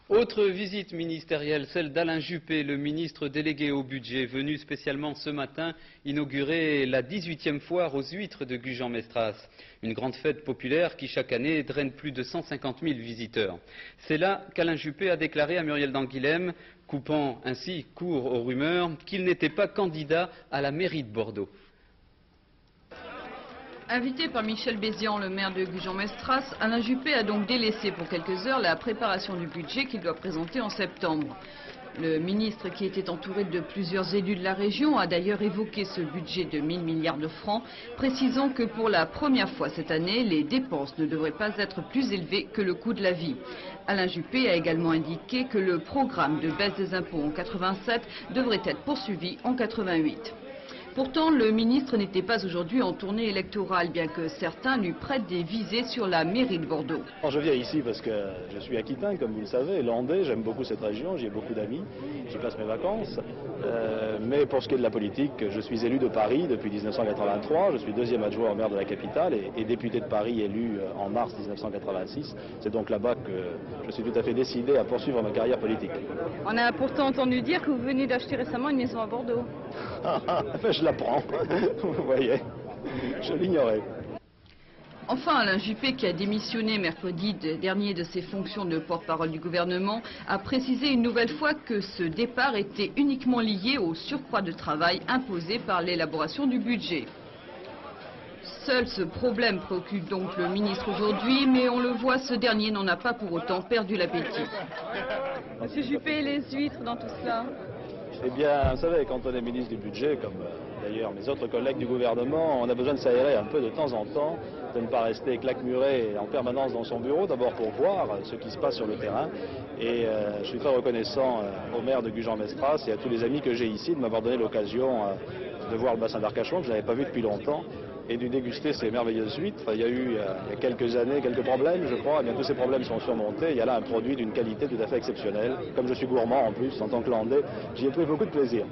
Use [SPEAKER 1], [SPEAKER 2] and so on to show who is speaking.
[SPEAKER 1] Autre visite ministérielle, celle d'Alain Juppé, le ministre délégué au budget, venu spécialement ce matin inaugurer la 18e foire aux huîtres de Gujan-Mestras. Une grande fête populaire qui chaque année draine plus de 150 000 visiteurs. C'est là qu'Alain Juppé a déclaré à Muriel d'Angoulême, coupant ainsi court aux rumeurs, qu'il n'était pas candidat à la mairie de Bordeaux.
[SPEAKER 2] Invité par Michel Bézian, le maire de Gujan-Mestras, Alain Juppé a donc délaissé pour quelques heures la préparation du budget qu'il doit présenter en septembre. Le ministre, qui était entouré de plusieurs élus de la région, a d'ailleurs évoqué ce budget de 1000 milliards de francs, précisant que pour la première fois cette année, les dépenses ne devraient pas être plus élevées que le coût de la vie. Alain Juppé a également indiqué que le programme de baisse des impôts en 87 devrait être poursuivi en 88. Pourtant, le ministre n'était pas aujourd'hui en tournée électorale, bien que certains lui prêtent des visées sur la mairie de Bordeaux.
[SPEAKER 3] Je viens ici parce que je suis aquitain, comme vous le savez, landais, j'aime beaucoup cette région, j'y ai beaucoup d'amis, j'y passe mes vacances. Mais pour ce qui est de la politique, je suis élu de Paris depuis 1983, je suis deuxième adjoint au maire de la capitale et député de Paris élu en mars 1986. C'est donc là-bas que je suis tout à fait décidé à poursuivre ma carrière politique.
[SPEAKER 2] On a pourtant entendu dire que vous venez d'acheter récemment une maison à Bordeaux.
[SPEAKER 3] Je l'apprends, vous voyez, je l'ignorais.
[SPEAKER 2] Enfin, Alain Juppé, qui a démissionné mercredi dernier de ses fonctions de porte-parole du gouvernement, a précisé une nouvelle fois que ce départ était uniquement lié au surcroît de travail imposé par l'élaboration du budget. Seul ce problème préoccupe donc le ministre aujourd'hui, mais on le voit, ce dernier n'en a pas pour autant perdu l'appétit. Monsieur Juppé, les huîtres dans tout cela?
[SPEAKER 3] Eh bien, vous savez, quand on est ministre du budget, comme d'ailleurs mes autres collègues du gouvernement, on a besoin de s'aérer un peu de temps en temps, de ne pas rester claquemuré en permanence dans son bureau, d'abord pour voir ce qui se passe sur le terrain. Et je suis très reconnaissant au maire de Gujan-Mestras et à tous les amis que j'ai ici de m'avoir donné l'occasion de voir le bassin d'Arcachon, que je n'avais pas vu depuis longtemps, et de déguster ces merveilleuses huîtres. Il y a eu, il y a quelques années, quelques problèmes, je crois. Eh bien, tous ces problèmes sont surmontés. Il y a là un produit d'une qualité tout à fait exceptionnelle. Comme je suis gourmand en plus, en tant que landais, j'y ai trouvé beaucoup de plaisir.